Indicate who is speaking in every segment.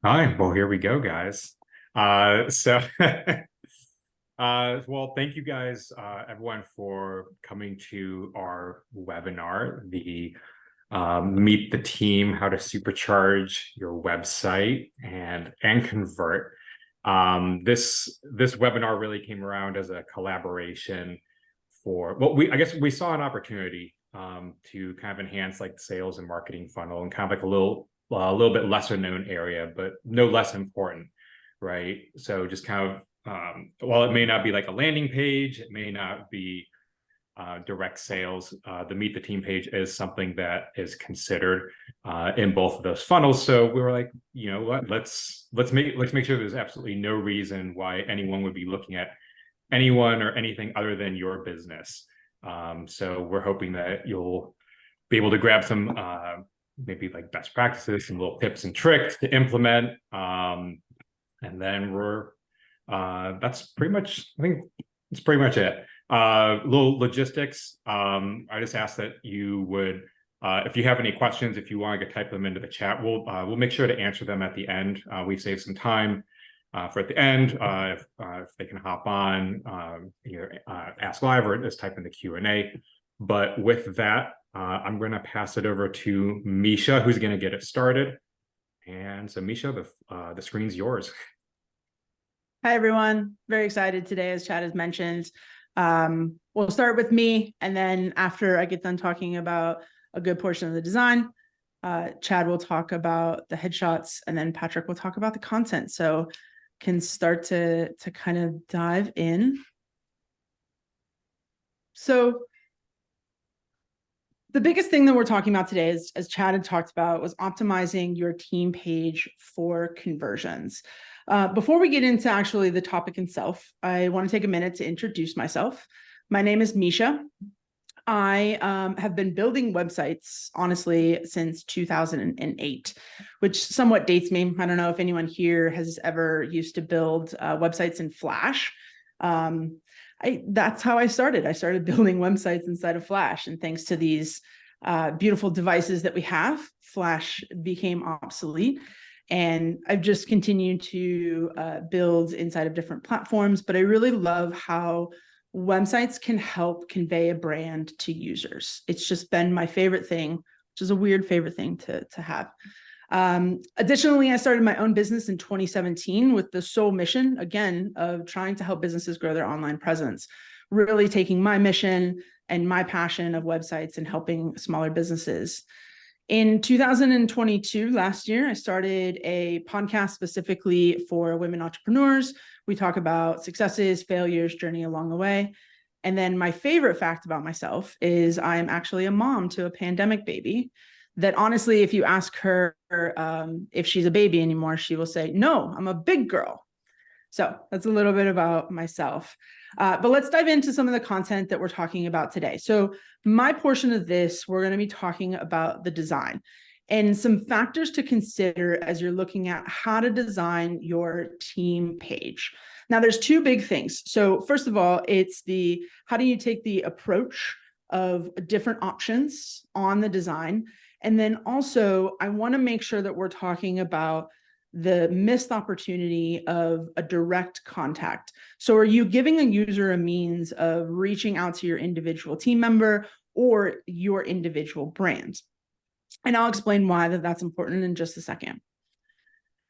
Speaker 1: All right, well, here we go, guys. So, well, thank you guys, everyone, for coming to our webinar, the Meet the Team: How to Supercharge Your Website and Convert. This webinar really came around as a collaboration for, well, I guess we saw an opportunity to kind of enhance like the sales and marketing funnel and kind of like a little bit lesser known area, but no less important, right? So just kind of, while it may not be like a landing page, it may not be direct sales, the Meet the Team page is something that is considered in both of those funnels. So we were like, you know what, let's make sure there's absolutely no reason why anyone would be looking at anyone or anything other than your business. So we're hoping that you'll be able to grab some maybe like best practices, some little tips and tricks to implement. And then that's pretty much, I think it's pretty much it. Little logistics. I just ask that you would, if you have any questions, if you want to type them into the chat, we'll make sure to answer them at the end. We save some time for at the end, if they can hop on, either ask live or just type in the Q&A. But with that, I'm going to pass it over to Meesha, who's going to get it started. And so, Meesha, the screen's yours.
Speaker 2: Hi, everyone. Very excited today, as Chad has mentioned. We'll start with me, and then after I get done talking about a good portion of the design, Chad will talk about the headshots, and then Patrick will talk about the content. So can start to kind of dive in. So the biggest thing that we're talking about today is, as Chad had talked about, was optimizing your team page for conversions. Before we get into actually the topic itself, I want to take a minute to introduce myself. My name is Meesha. I have been building websites, honestly, since 2008, which somewhat dates me. I don't know if anyone here has ever used to build websites in Flash. That's how I started. I started building websites inside of Flash, and thanks to these beautiful devices that we have, Flash became obsolete. And I've just continued to build inside of different platforms, but I really love how websites can help convey a brand to users. It's just been my favorite thing, which is a weird favorite thing to have. Additionally, I started my own business in 2017 with the sole mission, again, of trying to help businesses grow their online presence, really taking my mission and my passion of websites and helping smaller businesses. In 2022, last year, I started a podcast specifically for women entrepreneurs. We talk about successes, failures, journey along the way. And then my favorite fact about myself is I am actually a mom to a pandemic baby that, honestly, if you ask her if she's a baby anymore, she will say, no, I'm a big girl. So that's a little bit about myself. But let's dive into some of the content that we're talking about today. So my portion of this, we're going to be talking about the design and some factors to consider as you're looking at how to design your team page. Now, there's two big things. So first of all, it's how do you take the approach of different options on the design? And then also, I want to make sure that we're talking about the missed opportunity of a direct contact. So are you giving a user a means of reaching out to your individual team member or your individual brand? And I'll explain why that's important in just a second.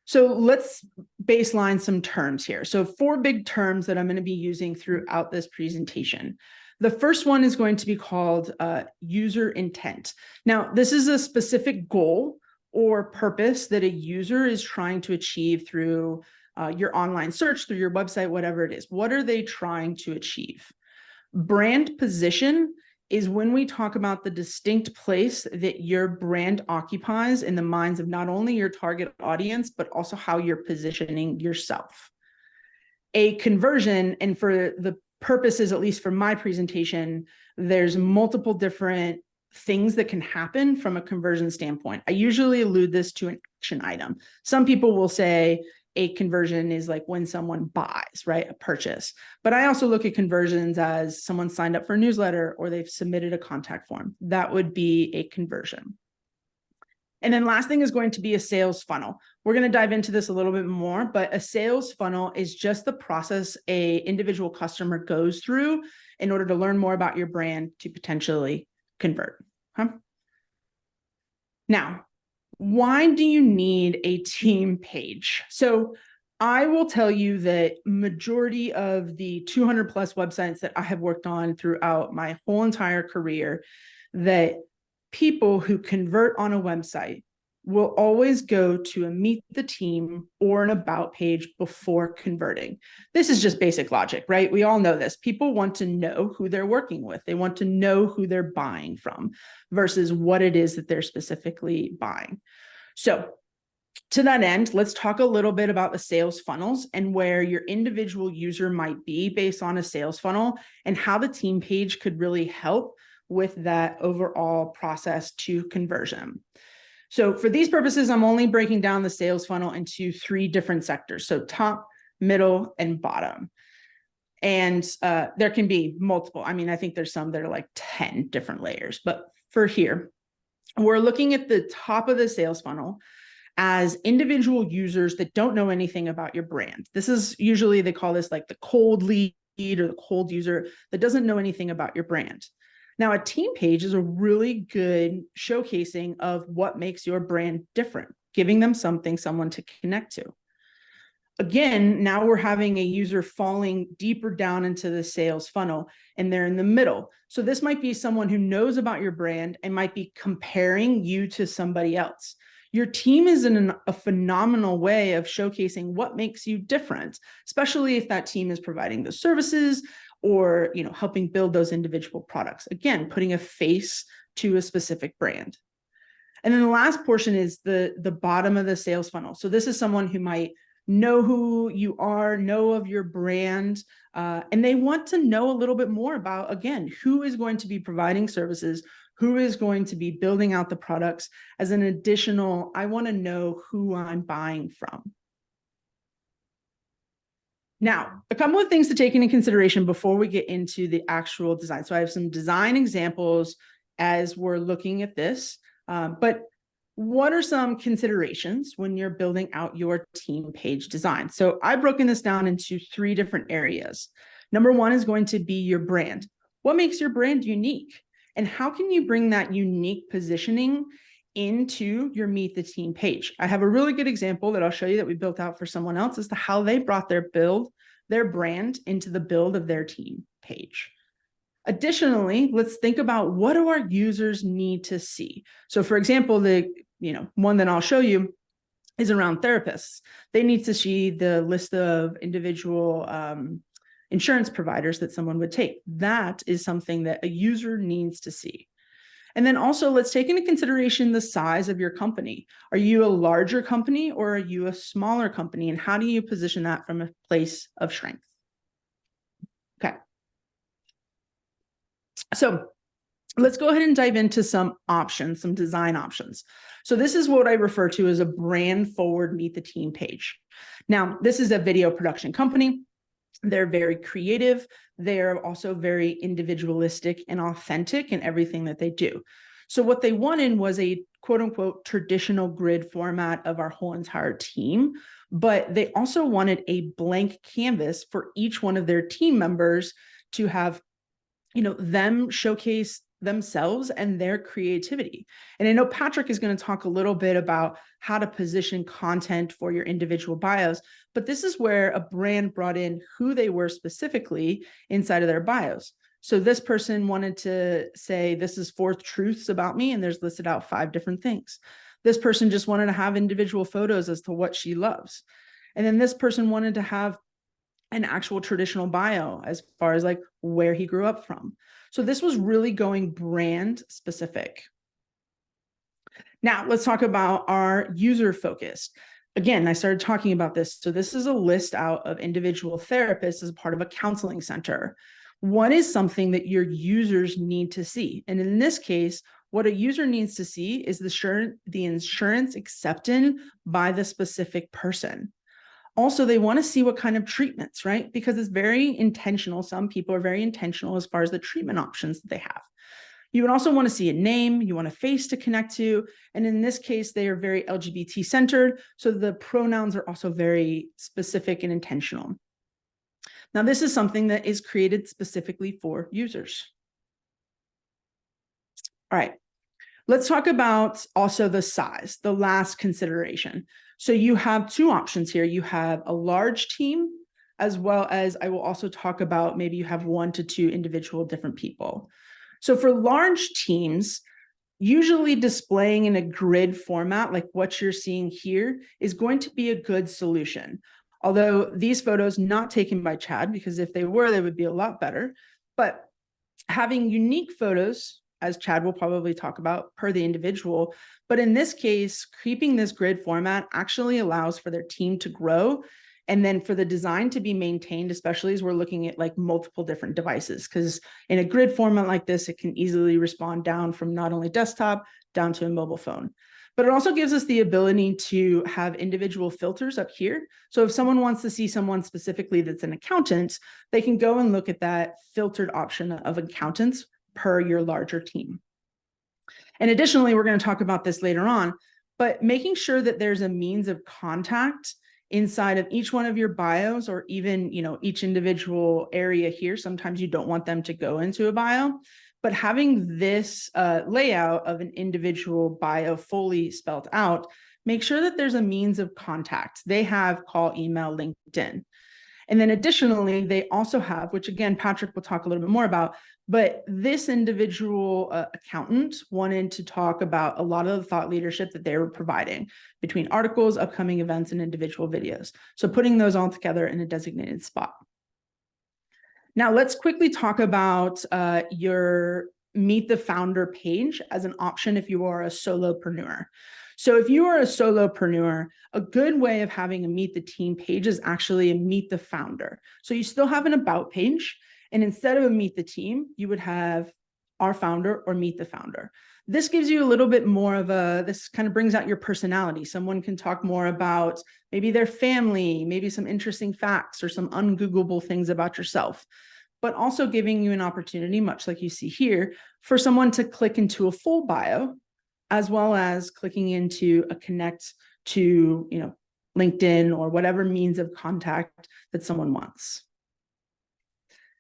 Speaker 2: So let's baseline some terms here. So 4 big terms that I'm going to be using throughout this presentation. The first one is going to be called user intent. Now, this is a specific goal or purpose that a user is trying to achieve through your online search, through your website, whatever it is. What are they trying to achieve? Brand position is when we talk about the distinct place that your brand occupies in the minds of not only your target audience, but also how you're positioning yourself. A conversion, and for the purposes, at least for my presentation, there's multiple different things that can happen from a conversion standpoint. I usually allude this to an action item. Some people will say a conversion is like when someone buys, right? A purchase. But I also look at conversions as someone signed up for a newsletter or they've submitted a contact form. That would be a conversion. And then last thing is going to be a sales funnel. We're going to dive into this a little bit more, but a sales funnel is just the process a individual customer goes through in order to learn more about your brand to potentially convert. Now, why do you need a team page? So I will tell you that majority of the 200 plus websites that I have worked on throughout my whole entire career, that people who convert on a website will always go to a meet the team or an about page before converting. This is just basic logic, right? We all know this. People want to know who they're working with. They want to know who they're buying from versus what it is that they're specifically buying. So to that end, let's talk a little bit about the sales funnels and where your individual user might be based on a sales funnel and how the team page could really help with that overall process to conversion. So for these purposes, I'm only breaking down the sales funnel into 3 different sectors. So top, middle, and bottom. And there can be multiple. I mean, I think there's some that are like 10 different layers. But for here, we're looking at the top of the sales funnel as individual users that don't know anything about your brand. This is usually, they call this like the cold lead or the cold user that doesn't know anything about your brand. Now, a team page is a really good showcasing of what makes your brand different, giving them someone to connect to. Again, now we're having a user falling deeper down into the sales funnel and they're in the middle. So this might be someone who knows about your brand and might be comparing you to somebody else. Your team is in a phenomenal way of showcasing what makes you different, especially if that team is providing the services or, you know, helping build those individual products. Again, putting a face to a specific brand. And then the last portion is the bottom of the sales funnel. So this is someone who might know who you are, know of your brand, and they want to know a little bit more about, again, who is going to be providing services, who is going to be building out the products as an additional, I want to know who I'm buying from. Now, a couple of things to take into consideration before we get into the actual design. So I have some design examples as we're looking at this, but what are some considerations when you're building out your team page design? So I've broken this down into 3 different areas. Number 1 is going to be your brand. What makes your brand unique? And how can you bring that unique positioning into your Meet the Team page? I have a really good example that I'll show you that we built out for someone else as to how they brought their brand into the build of their team page. Additionally, let's think about what do our users need to see. So for example, the one that I'll show you is around therapists. They need to see the list of individual insurance providers that someone would take. That is something that a user needs to see. And then also let's take into consideration the size of your company. Are you a larger company or are you a smaller company? And how do you position that from a place of strength? Okay. So let's go ahead and dive into some options, some design options. So this is what I refer to as a brand forward Meet the Team page. Now, this is a video production company. They're very creative. They're also very individualistic and authentic in everything that they do. So what they wanted was a quote unquote traditional grid format of our whole entire team, but they also wanted a blank canvas for each one of their team members to have, them showcase themselves and their creativity. And I know Patrick is going to talk a little bit about how to position content for your individual bios, but this is where a brand brought in who they were specifically inside of their bios. So this person wanted to say, this is 4 truths about me, and there's listed out 5 different things. This person just wanted to have individual photos as to what she loves. And then this person wanted to have an actual traditional bio as far as like where he grew up from. So this was really going brand specific. Now let's talk about our user focused. Again, I started talking about this. So this is a list out of individual therapists as part of a counseling center. What is something that your users need to see? And in this case, what a user needs to see is the insurance accepted by the specific person. Also, they want to see what kind of treatments, right? Because it's very intentional. Some people are very intentional as far as the treatment options that they have. You would also want to see a name, you want a face to connect to. And in this case, they are very LGBT centered. So the pronouns are also very specific and intentional. Now, this is something that is created specifically for users. All right, let's talk about also the size, the last consideration. So you have two options here. You have a large team, as well as I will also talk about maybe you have 1 to 2 individual different people. So for large teams, usually displaying in a grid format like what you're seeing here is going to be a good solution. Although these photos not taken by Chad, because if they were, they would be a lot better. But having unique photos, as Chad will probably talk about per the individual, but in this case, keeping this grid format actually allows for their team to grow and then for the design to be maintained, especially as we're looking at like multiple different devices, because in a grid format like this, it can easily respond down from not only desktop down to a mobile phone. But it also gives us the ability to have individual filters up here. So if someone wants to see someone specifically that's an accountant, they can go and look at that filtered option of accountants per your larger team. And additionally, we're going to talk about this later on, but making sure that there's a means of contact inside of each one of your bios, or even, each individual area here. Sometimes you don't want them to go into a bio, but having this layout of an individual bio fully spelled out, make sure that there's a means of contact. They have call, email, LinkedIn. And then additionally, they also have, which again, Patrick will talk a little bit more about, but this individual accountant wanted to talk about a lot of the thought leadership that they were providing between articles, upcoming events, and individual videos. So putting those all together in a designated spot. Now let's quickly talk about your Meet the Founder page as an option if you are a solopreneur. So if you are a solopreneur, a good way of having a Meet the Team page is actually a Meet the Founder. So you still have an About page, and instead of a Meet the Team, you would have Our Founder or Meet the Founder. This gives you a little bit more of this kind of brings out your personality. Someone can talk more about maybe their family, maybe some interesting facts or some ungoogleable things about yourself, but also giving you an opportunity, much like you see here, for someone to click into a full bio, as well as clicking into a connect to, LinkedIn or whatever means of contact that someone wants.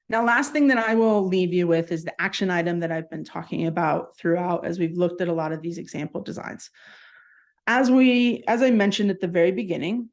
Speaker 2: Now, last thing that I will leave you with is the action item that I've been talking about throughout as we've looked at a lot of these example designs. As I mentioned at the very beginning,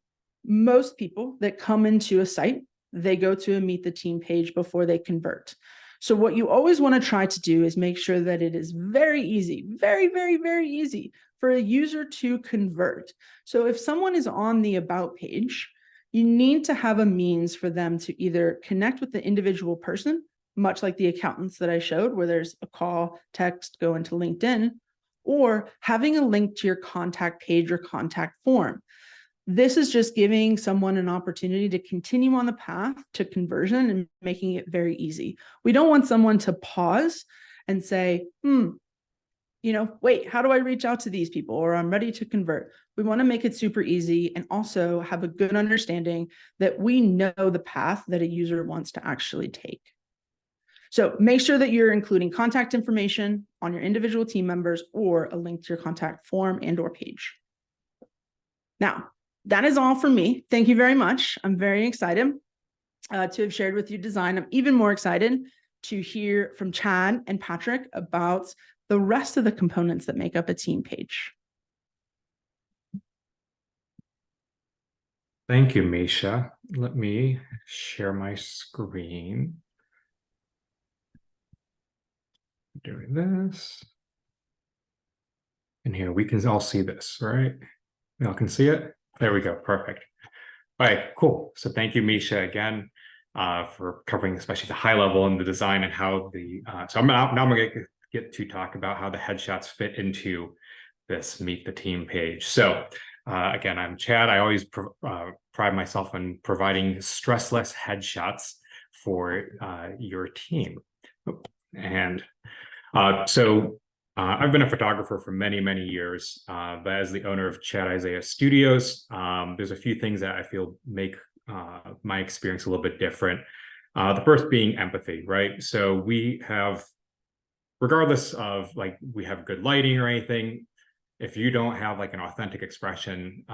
Speaker 2: most people that come into a site, they go to a Meet the Team page before they convert. So what you always want to try to do is make sure that it is very easy, very, very, very easy for a user to convert. So if someone is on the About page, you need to have a means for them to either connect with the individual person, much like the accountants that I showed, where there's a call, text, go into LinkedIn, or having a link to your contact page or contact form. This is just giving someone an opportunity to continue on the path to conversion and making it very easy. We don't want someone to pause and say, wait, how do I reach out to these people? Or I'm ready to convert. We want to make it super easy and also have a good understanding that we know the path that a user wants to actually take. So make sure that you're including contact information on your individual team members or a link to your contact form and or page. Now, that is all for me. Thank you very much. I'm very excited to have shared with you design. I'm even more excited to hear from Chad and Patrick about the rest of the components that make up a team page.
Speaker 1: Thank you, Meesha. Let me share my screen. Doing this. And here we can all see this, right? Y'all can see it? There we go. Perfect. All right, cool. So thank you, Meesha, again, for covering especially the high level and the design and how so now I'm going to get to talk about how the headshots fit into this Meet the Team page. So again, I'm Chad. I always pride myself on providing stressless headshots for your team. And I've been a photographer for many, many years, but as the owner of Chad Isaiah Studios, there's a few things that I feel make my experience a little bit different. The first being empathy, right? So we have regardless of like we have good lighting or anything, if you don't have like an authentic expression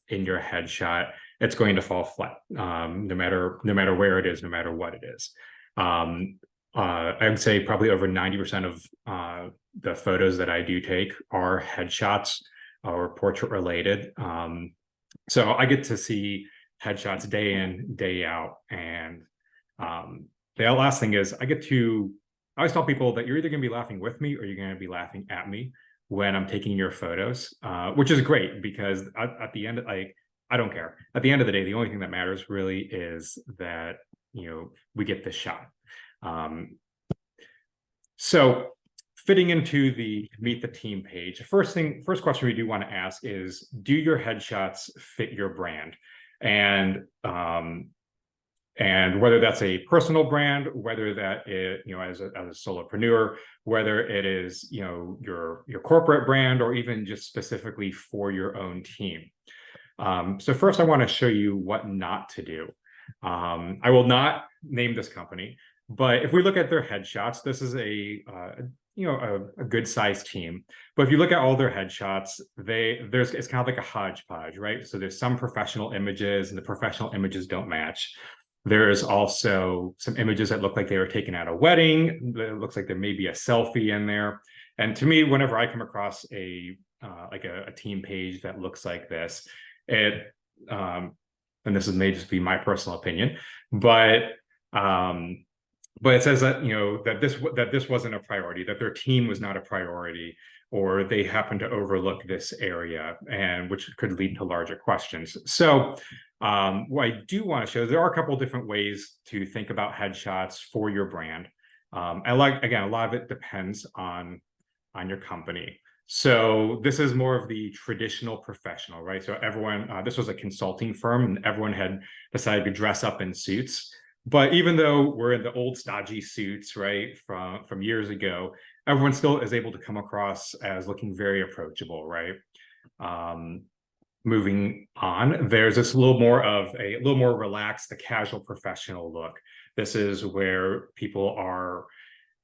Speaker 1: in your headshot, it's going to fall flat, no matter where it is, no matter what it is. I would say probably over 90% of the photos that I do take are headshots or portrait related. So I get to see headshots day in, day out. And the last thing is I always tell people that you're either going to be laughing with me or you're going to be laughing at me when I'm taking your photos, which is great because at the end, I don't care. At the end of the day, the only thing that matters really is that, we get this shot. So fitting into the Meet the Team page, first question we do want to ask is, do your headshots fit your brand? And whether that's a personal brand, whether that is, as a solopreneur, whether it is, your corporate brand, or even just specifically for your own team. So first I want to show you what not to do. I will not name this company, but if we look at their headshots, this is a good sized team. But if you look at all their headshots, it's kind of like a hodgepodge, right? So there's some professional images and the professional images don't match. There's also some images that look like they were taken at a wedding. It looks like there may be a selfie in there. And to me, whenever I come across a team page that looks like this, and this may just be my personal opinion, but it says that that this wasn't a priority, that their team was not a priority, or they happen to overlook this area, and which could lead to larger questions. So what I do want to show, there are a couple of different ways to think about headshots for your brand. Again, a lot of it depends on your company. So this is more of the traditional professional, right? So everyone, this was a consulting firm, and everyone had decided to dress up in suits. But even though we're in the old stodgy suits, right, from years ago, everyone still is able to come across as looking very approachable, right? Moving on, there's this a little more relaxed, a casual professional look. This is where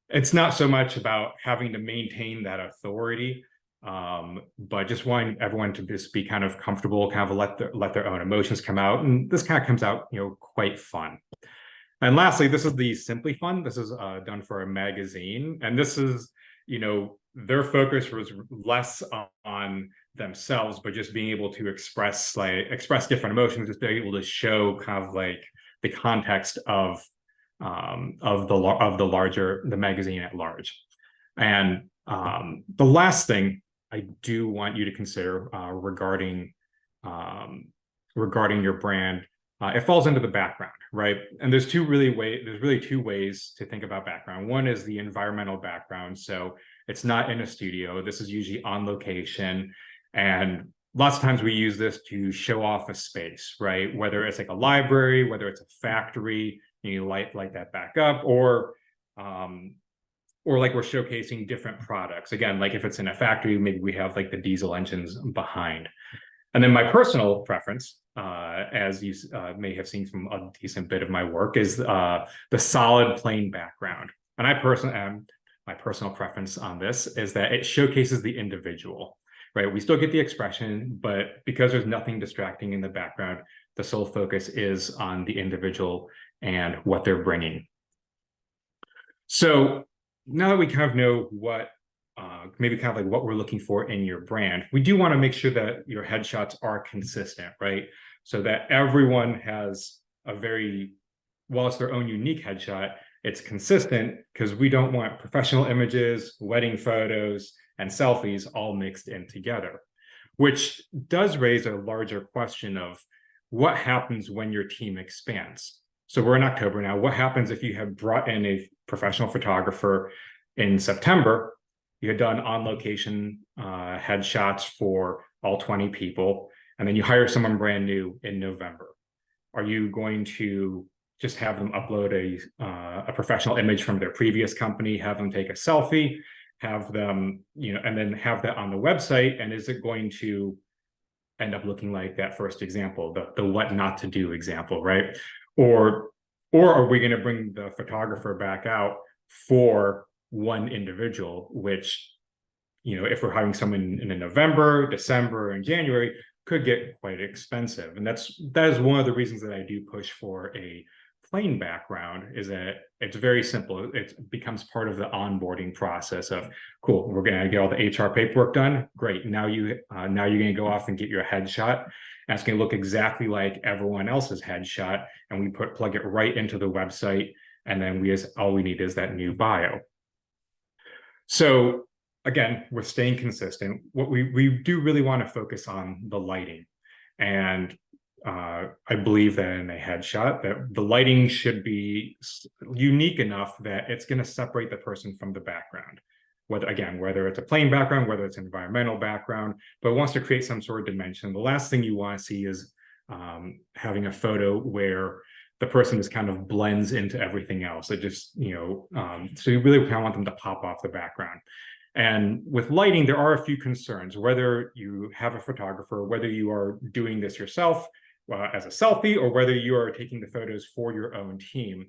Speaker 1: it's not so much about having to maintain that authority, but just wanting everyone to just be kind of comfortable, kind of let their own emotions come out. And this kind of comes out, quite fun. And lastly, this is the Simply Fun. This is done for a magazine. And this is, their focus was less on themselves, but just being able to express different emotions, just being able to show kind of like the context of the magazine at large. And the last thing I do want you to consider regarding your brand, it falls into the background, right? And there's really two ways to think about background. One is the environmental background. So it's not in a studio. This is usually on location. And lots of times we use this to show off a space, right? Whether it's like a library, whether it's a factory, you light that back up, or like we're showcasing different products. Again, like if it's in a factory, maybe we have like the diesel engines behind. And then my personal preference, as you may have seen from a decent bit of my work, is the solid plain background. And my personal preference on this is that it showcases the individual, right? We still get the expression, but because there's nothing distracting in the background, the sole focus is on the individual and what they're bringing. So now that we kind of know what maybe kind of like what we're looking for in your brand, we do want to make sure that your headshots are consistent, right? So that everyone has while it's their own unique headshot, it's consistent, because we don't want professional images, wedding photos, and selfies all mixed in together, which does raise a larger question of what happens when your team expands. So we're in October now. What happens if you have brought in a professional photographer in September? You had done on-location headshots for all 20 people, and then you hire someone brand new in November. Are you going to just have them upload a professional image from their previous company, have them take a selfie, have them, and then have that on the website? And is it going to end up looking like that first example, the what not to do example, right? Or are we going to bring the photographer back out for one individual, which, if we're hiring someone in November, December, and January, could get quite expensive. And that is one of the reasons that I do push for a plain background, is that it's very simple. It becomes part of the onboarding process of, cool, we're going to get all the HR paperwork done. Great. Now you're going to go off and get your headshot. And it's going to look exactly like everyone else's headshot. And we plug it right into the website. And then all we need is that new bio. So again, we're staying consistent. What we do really want to focus on the lighting. And I believe that in a headshot, that the lighting should be unique enough that it's going to separate the person from the background. Whether it's a plain background, whether it's an environmental background, but it wants to create some sort of dimension. The last thing you want to see is having a photo where the person just kind of blends into everything else. It just, so you really kind of want them to pop off the background. And with lighting, there are a few concerns, whether you have a photographer, whether you are doing this yourself as a selfie, or whether you are taking the photos for your own team.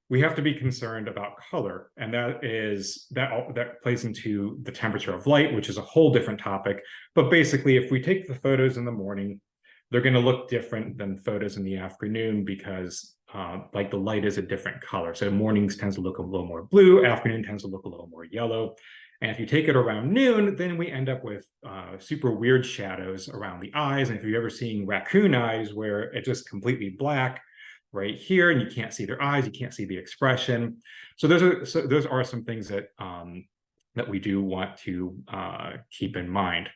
Speaker 1: We have to be concerned about color, and that plays into the temperature of light, which is a whole different topic. But basically, if we take the photos in the morning, they're going to look different than photos in the afternoon, because the light is a different color. So mornings tends to look a little more blue, afternoon tends to look a little more yellow. And if you take it around noon, then we end up with super weird shadows around the eyes. And if you've ever seen raccoon eyes, where it's just completely black right here, and you can't see their eyes, you can't see the expression. So those are some things that that we do want to keep in mind.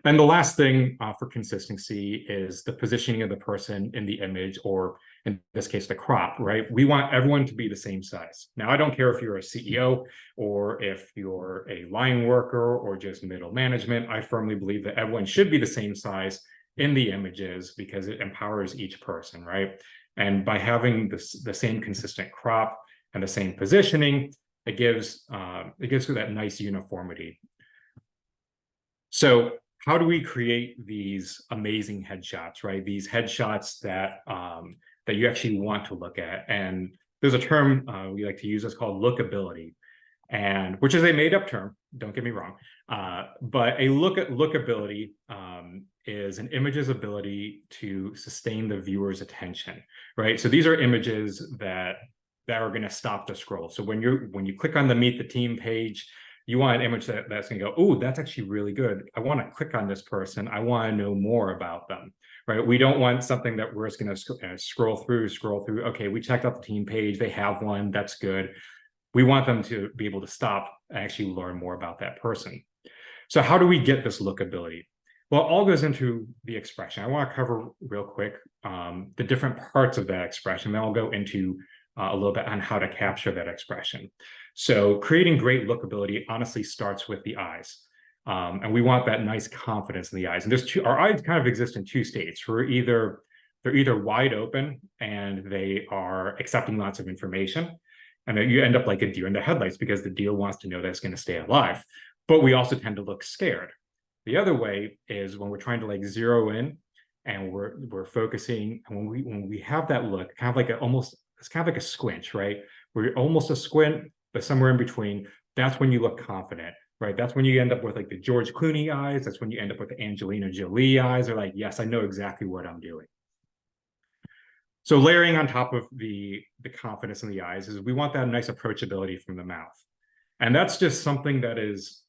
Speaker 1: And the last thing for consistency is the positioning of the person in the image, or in this case, the crop, right? We want everyone to be the same size. Now, I don't care if you're a CEO or if you're a line worker or just middle management. I firmly believe that everyone should be the same size in the images, because it empowers each person, right? And by having the same consistent crop and the same positioning, it gives that nice uniformity. So how do we create these amazing headshots, right? These headshots that that you actually want to look at. And there's a term we like to use that's called lookability, and which is a made-up term, don't get me wrong. But a lookability is an image's ability to sustain the viewer's attention, right? So these are images that are going to stop the scroll. So when you click on the Meet the Team page, you want an image that's going to go, oh, that's actually really good. I want to click on this person. I want to know more about them, right? We don't want something that we're just going to scroll through. Okay, we checked out the team page. They have one. That's good. We want them to be able to stop and actually learn more about that person. So how do we get this lookability? Well, it all goes into the expression. I want to cover real quick the different parts of that expression. Then I'll go into a little bit on how to capture that expression. So creating great lookability honestly starts with the eyes. And we want that nice confidence in the eyes. And our eyes kind of exist in two states. They're either wide open and they are accepting lots of information, and then you end up like a deer in the headlights, because the deer wants to know that it's going to stay alive. But we also tend to look scared. The other way is when we're trying to like zero in and we're focusing, and when we have that look, kind of like it's kind of like a squinch, right? We're almost a squint, but somewhere in between. That's when you look confident, right? That's when you end up with like the George Clooney eyes. That's when you end up with the Angelina Jolie eyes. They're like, yes, I know exactly what I'm doing. So layering on top of the confidence in the eyes is we want that nice approachability from the mouth. And that's just something that is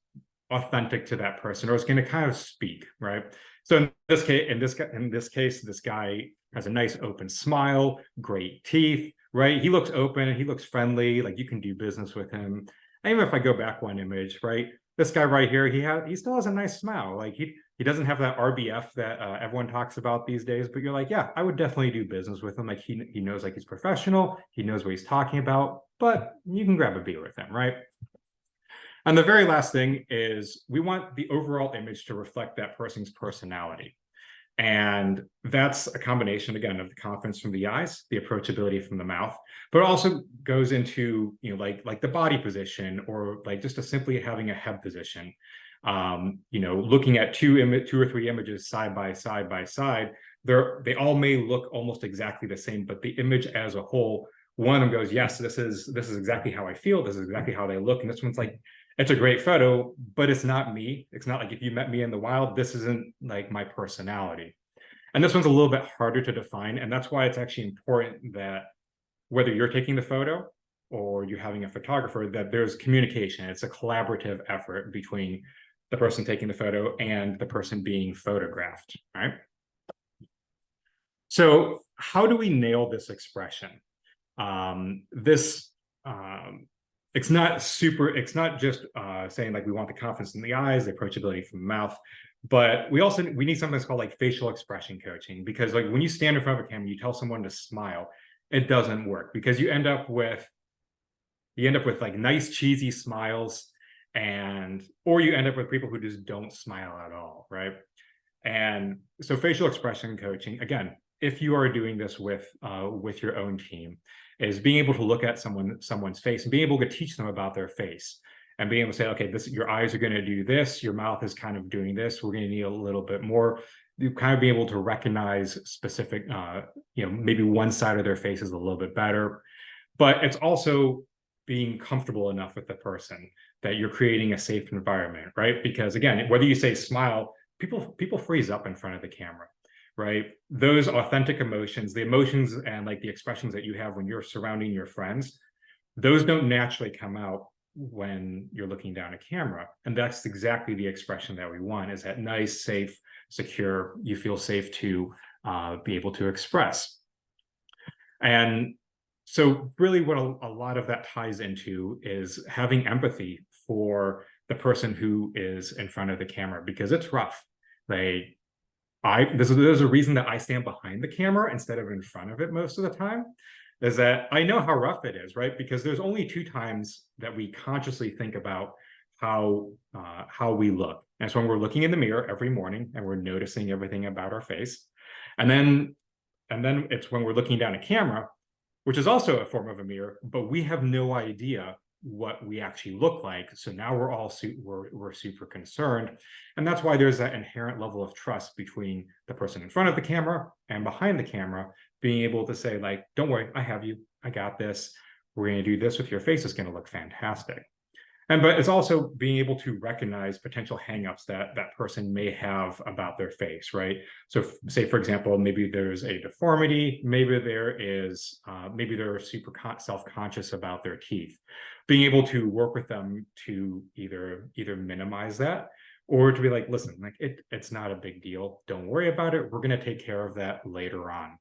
Speaker 1: authentic to that person, or it's going to kind of speak, right? So in this case, this guy has a nice open smile, great teeth, right? He looks open, he looks friendly, like you can do business with him. And even if I go back one image, right? This guy right here, he still has a nice smile. Like he doesn't have that RBF that everyone talks about these days, but you're like, yeah, I would definitely do business with him. Like he knows like he's professional, he knows what he's talking about, but you can grab a beer with him, right? And the very last thing is we want the overall image to reflect that person's personality. And that's a combination, again, of the confidence from the eyes, the approachability from the mouth, but it also goes into, like the body position, or like just simply having a head position. Looking at two or three images side by side, they all may look almost exactly the same, but the image as a whole one of them goes, yes, this is exactly how I feel. This is exactly how they look. And this one's like, it's a great photo, but it's not me. It's not like if you met me in the wild, this isn't like my personality. And this one's a little bit harder to define. And that's why it's actually important that whether you're taking the photo or you're having a photographer, that there's communication. It's a collaborative effort between the person taking the photo and the person being photographed, right? So how do we nail this expression? This it's not just saying like we want the confidence in the eyes, the approachability from the mouth, but we need something that's called like facial expression coaching, because like when you stand in front of a camera, you tell someone to smile, it doesn't work, because you end up with like nice cheesy smiles, or you end up with people who just don't smile at all, right? And so facial expression coaching, again, if you are doing this with your own team, is being able to look at someone's face and being able to teach them about their face, and being able to say, okay, your eyes are going to do this, your mouth is kind of doing this, we're going to need a little bit more. You kind of be able to recognize specific, maybe one side of their face is a little bit better, but it's also being comfortable enough with the person that you're creating a safe environment, right? Because again, whether you say smile, people freeze up in front of the camera, right? Those authentic emotions, the emotions and like the expressions that you have when you're surrounding your friends, those don't naturally come out when you're looking down a camera. And that's exactly the expression that we want, is that nice, safe, secure, you feel safe to be able to express. And so really what a lot of that ties into is having empathy for the person who is in front of the camera, because it's rough. There's a reason that I stand behind the camera instead of in front of it most of the time, is that I know how rough it is, right? Because there's only 2 times that we consciously think about how we look. And it's when we're looking in the mirror every morning and we're noticing everything about our face. And then it's when we're looking down a camera, which is also a form of a mirror, but we have no idea what we actually look like. So now we're super concerned. And that's why there's that inherent level of trust between the person in front of the camera and behind the camera, being able to say like, don't worry, I have you, I got this. We're going to do this with your face. It's going to look fantastic. But it's also being able to recognize potential hangups that that person may have about their face, right? So say, for example, maybe there's a deformity, maybe they're super self-conscious about their teeth. Being able to work with them to either minimize that, or to be like, listen, like it's not a big deal. Don't worry about it. We're going to take care of that later on.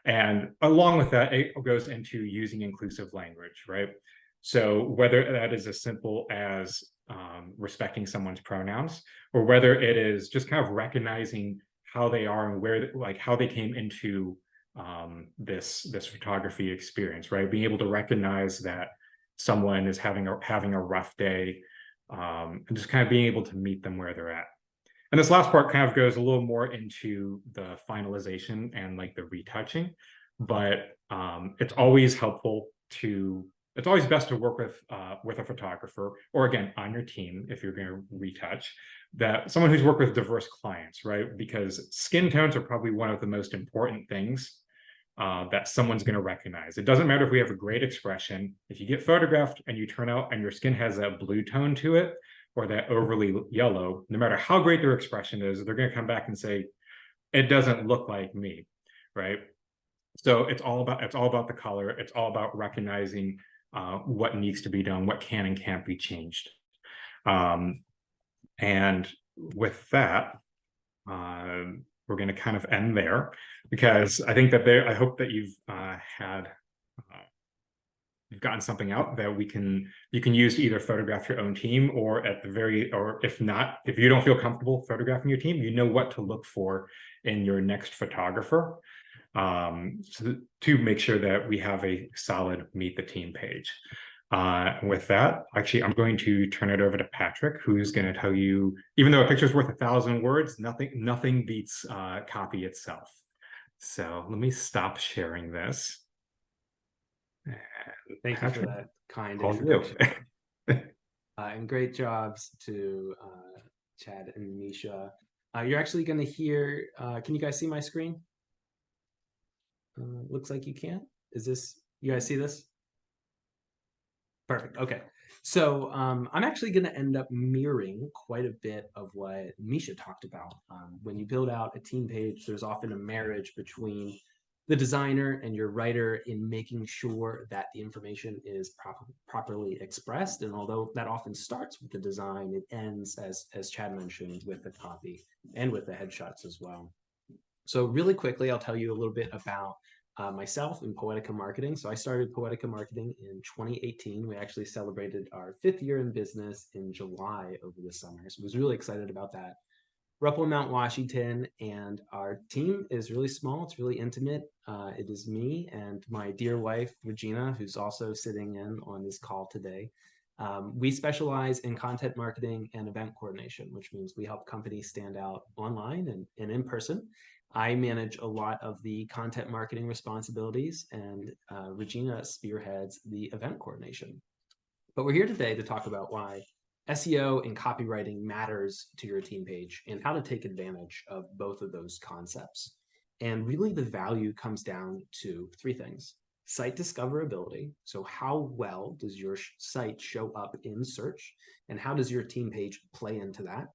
Speaker 1: And along with that, it goes into using inclusive language, right? So whether that is as simple as respecting someone's pronouns, or whether it is just kind of recognizing how they are and how they came into this photography experience, right? Being able to recognize that someone is having a rough day, and just kind of being able to meet them where they're at. And this last part kind of goes a little more into the finalization and like the retouching, but it's always best to work with a photographer, or again, on your team, if you're going to retouch, that someone who's worked with diverse clients, right? Because skin tones are probably one of the most important things that someone's going to recognize. It doesn't matter if we have a great expression. If you get photographed and you turn out and your skin has that blue tone to it, or that overly yellow, no matter how great their expression is, they're going to come back and say, it doesn't look like me, right? So it's all about the color. It's all about recognizing what needs to be done, what can and can't be changed. And with that, we're going to kind of end there, because I think that I hope that you've gotten something out that you can use to either photograph your own team, or if you don't feel comfortable photographing your team, you know what to look for in your next photographer, to make sure that we have a solid meet the team page. With that, actually, I'm going to turn it over to Patrick, who's going to tell you, even though a picture's worth 1,000 words, nothing beats copy itself. So let me stop sharing this.
Speaker 3: Thank
Speaker 1: Patrick,
Speaker 3: you for that kind introduction. And great jobs to Chad and Meesha. You're actually going to hear, can you guys see my screen? Looks like you can. Is this You guys see this? Perfect. Okay. So I'm actually going to end up mirroring quite a bit of what Meesha talked about. When you build out a team page, there's often a marriage between the designer and your writer in making sure that the information is properly expressed. And although that often starts with the design, it ends, as Chad mentioned, with the copy and with the headshots as well. So really quickly, I'll tell you a little bit about myself and Poetica Marketing. So I started Poetica Marketing in 2018. We actually celebrated our 5th year in business in July over the summer. So I was really excited about that. We're up on Mount Washington, and our team is really small. It's really intimate. It is me and my dear wife, Regina, who's also sitting in on this call today. We specialize in content marketing and event coordination, which means we help companies stand out online and in person. I manage a lot of the content marketing responsibilities, and Regina spearheads the event coordination. But we're here today to talk about why SEO and copywriting matters to your team page and how to take advantage of both of those concepts. And really the value comes down to 3 things. Site discoverability. So how well does your site show up in search, and how does your team page play into that?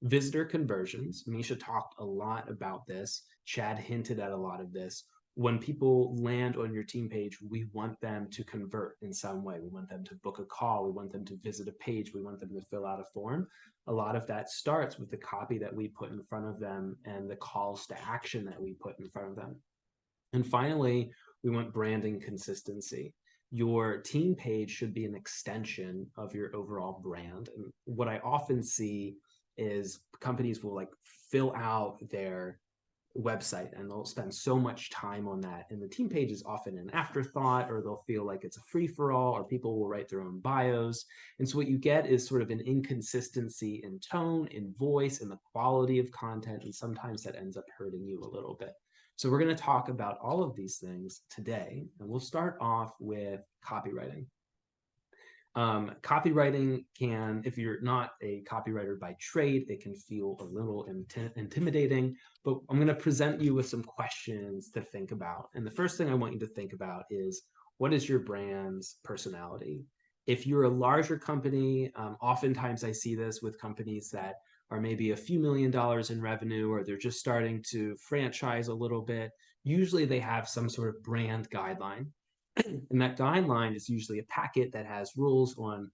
Speaker 3: Visitor conversions. Meesha talked a lot about this. Chad hinted at a lot of this. When people land on your team page, we want them to convert in some way. We want them to book a call. We want them to visit a page. We want them to fill out a form. A lot of that starts with the copy that we put in front of them and the calls to action that we put in front of them. And finally, we want branding consistency. Your team page should be an extension of your overall brand. And what I often see is companies will like fill out their website and they'll spend so much time on that, and the team page is often an afterthought, or they'll feel like it's a free-for-all, or people will write their own bios. And so what you get is sort of an inconsistency in tone, in voice, in the quality of content, and sometimes that ends up hurting you a little bit. So we're going to talk about all of these things today, and we'll start off with copywriting. Copywriting can, if you're not a copywriter by trade, it can feel a little intimidating, but I'm going to present you with some questions to think about. And the first thing I want you to think about is, what is your brand's personality? If you're a larger company, oftentimes I see this with companies that are maybe a few $1,000,000 in revenue, or they're just starting to franchise a little bit. Usually they have some sort of brand guideline. And that guideline is usually a packet that has rules on,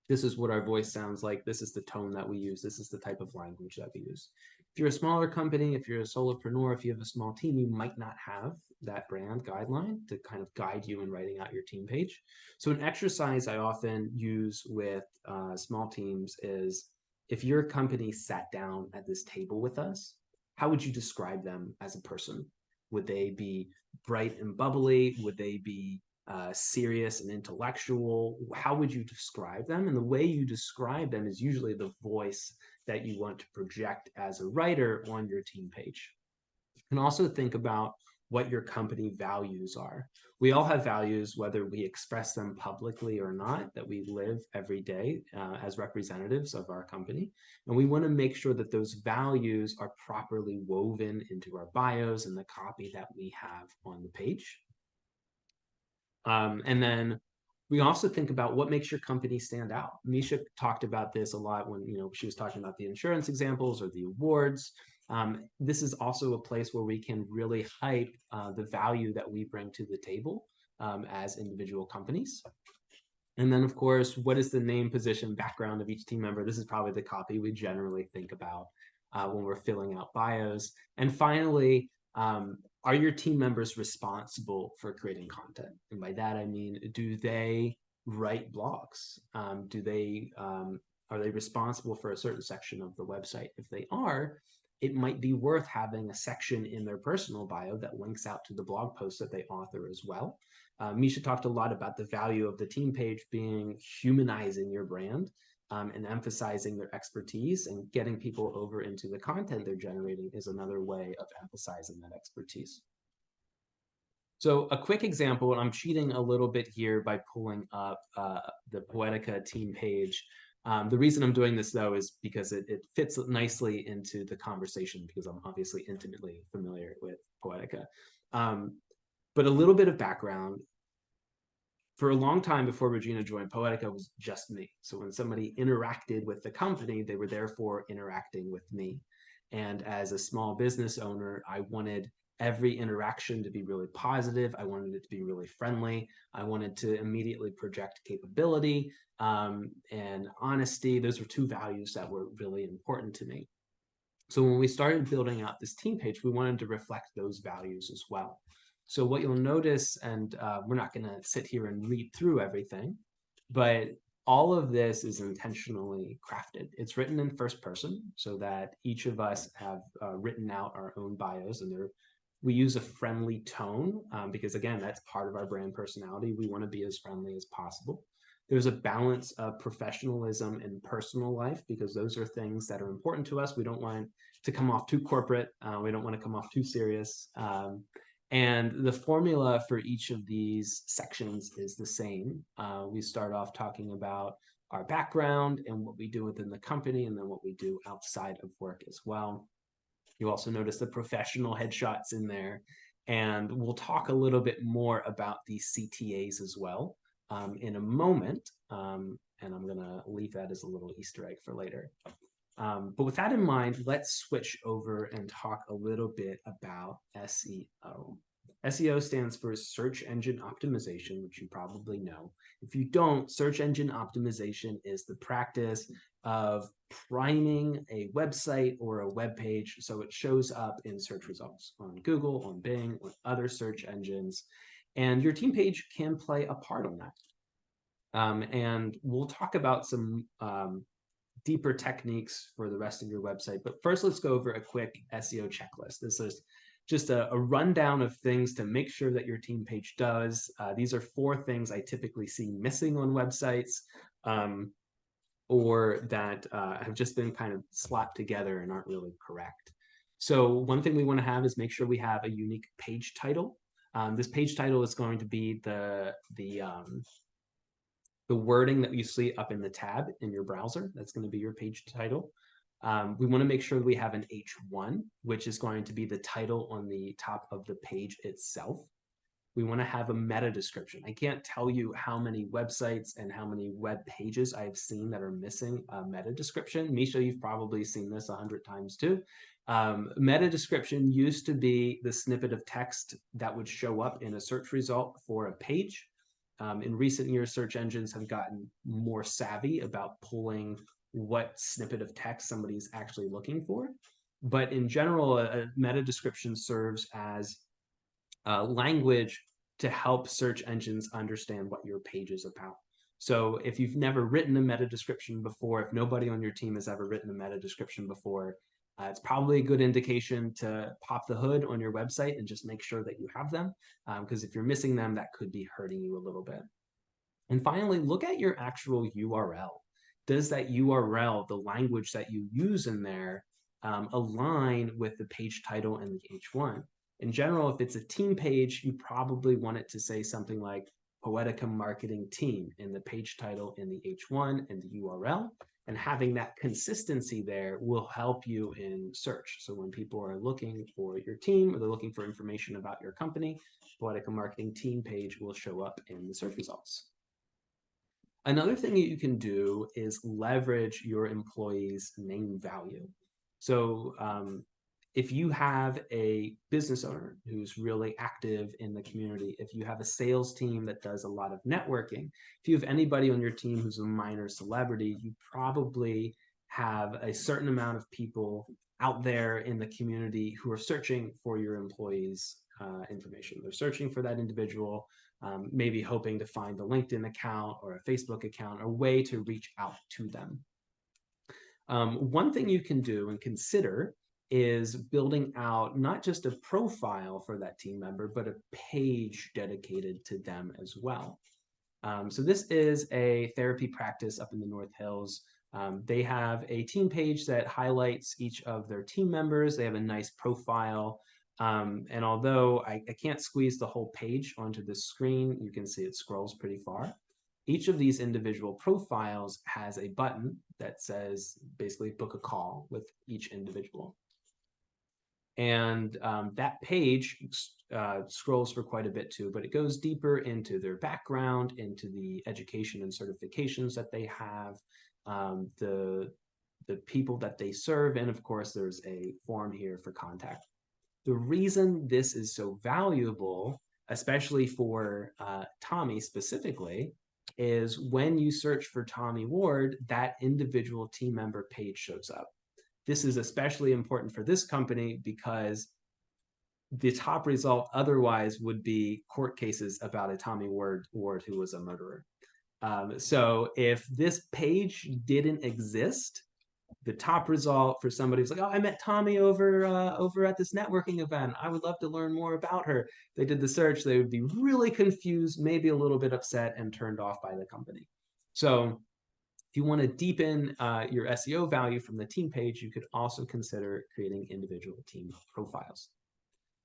Speaker 3: this is what our voice sounds like, this is the tone that we use, this is the type of language that we use. If you're a smaller company, if you're a solopreneur, if you have a small team, you might not have that brand guideline to kind of guide you in writing out your team page. So an exercise I often use with small teams is, if your company sat down at this table with us, how would you describe them as a person? Would they be bright and bubbly? Would they be serious and intellectual? How would you describe them? And the way you describe them is usually the voice that you want to project as a writer on your team page. You can also think about what your company values are. We all have values, whether we express them publicly or not, that we live every day as representatives of our company. And we want to make sure that those values are properly woven into our bios and the copy that we have on the page. And then we also think about what makes your company stand out. Meesha talked about this a lot when she was talking about the insurance examples or the awards. This is also a place where we can really hype the value that we bring to the table as individual companies. And then, of course, what is the name, position, background of each team member? This is probably the copy we generally think about when we're filling out bios. And finally, are your team members responsible for creating content? And by that, I mean, do they write blogs? Are they responsible for a certain section of the website? If they are, it might be worth having a section in their personal bio that links out to the blog posts that they author as well. Meesha talked a lot about the value of the team page being humanizing your brand and emphasizing their expertise, and getting people over into the content they're generating is another way of emphasizing that expertise. So a quick example, and I'm cheating a little bit here by pulling up the Poetica team page. The reason I'm doing this, though, is because it fits nicely into the conversation, because I'm obviously intimately familiar with Poetica. But a little bit of background. For a long time before Regina joined, Poetica was just me. So when somebody interacted with the company, they were therefore interacting with me. And as a small business owner, I wanted every interaction to be really positive. I wanted it to be really friendly. I wanted to immediately project capability and honesty. Those were two values that were really important to me. So when we started building out this team page, we wanted to reflect those values as well. So what you'll notice, and we're not going to sit here and read through everything, but all of this is intentionally crafted. It's written in first person so that each of us have written out our own bios, and we use a friendly tone because, again, that's part of our brand personality. We want to be as friendly as possible. There's a balance of professionalism and personal life because those are things that are important to us. We don't want to come off too corporate. We don't want to come off too serious. And the formula for each of these sections is the same. We start off talking about our background and what we do within the company, and then what we do outside of work as well. You also notice the professional headshots in there. And we'll talk a little bit more about these CTAs as well in a moment. And I'm going to leave that as a little Easter egg for later. But with that in mind, let's switch over and talk a little bit about SEO. SEO stands for search engine optimization, which you probably know. If you don't, search engine optimization is the practice of priming a website or a web page so it shows up in search results on Google, on Bing, on other search engines. And your team page can play a part on that. And we'll talk about some deeper techniques for the rest of your website. But first, let's go over a quick SEO checklist. This is just a rundown of things to make sure that your team page does. These are 4 things I typically see missing on websites or that have just been kind of slapped together and aren't really correct. So one thing we want to have is make sure we have a unique page title. This page title is going to be the wording that you see up in the tab in your browser. That's going to be your page title. We want to make sure we have an H1, which is going to be the title on the top of the page itself. We want to have a meta description. I can't tell you how many websites and how many web pages I've seen that are missing a meta description. Meesha, you've probably seen this 100 times too. Meta description used to be the snippet of text that would show up in a search result for a page. In recent years, search engines have gotten more savvy about pulling what snippet of text somebody's actually looking for. But in general, a meta description serves as language to help search engines understand what your page is about. So if you've never written a meta description before, if nobody on your team has ever written a meta description before, it's probably a good indication to pop the hood on your website and just make sure that you have them, because if you're missing them, that could be hurting you a little bit. And finally, look at your actual URL. Does that URL, the language that you use in there, align with the page title and the H1? In general, if it's a team page, you probably want it to say something like Poetica Marketing Team in the page title, in the H1, and the URL. And having that consistency there will help you in search. So when people are looking for your team or they're looking for information about your company, Poetica Marketing Team page will show up in the search results. Another thing that you can do is leverage your employees' name value. So if you have a business owner who's really active in the community, if you have a sales team that does a lot of networking, if you have anybody on your team who's a minor celebrity, you probably have a certain amount of people out there in the community who are searching for your employees' information. They're searching for that individual, maybe hoping to find a LinkedIn account or a Facebook account, a way to reach out to them. One thing you can do and consider is building out not just a profile for that team member, but a page dedicated to them as well. So this is a therapy practice up in the North Hills. They have a team page that highlights each of their team members. They have a nice profile. And although I can't squeeze the whole page onto the screen, you can see it scrolls pretty far. Each of these individual profiles has a button that says basically book a call with each individual. And that page scrolls for quite a bit too, but it goes deeper into their background, into the education and certifications that they have, the people that they serve, and of course, there's a form here for contact. The reason this is so valuable, especially for Tommy specifically, is when you search for Tommy Ward, that individual team member page shows up. This is especially important for this company because the top result otherwise would be court cases about a Tommy Ward who was a murderer. So if this page didn't exist, the top result for somebody who's like, oh, I met Tommy over at this networking event. I would love to learn more about her. They did the search. They would be really confused, maybe a little bit upset, and turned off by the company. So if you want to deepen your SEO value from the team page, you could also consider creating individual team profiles.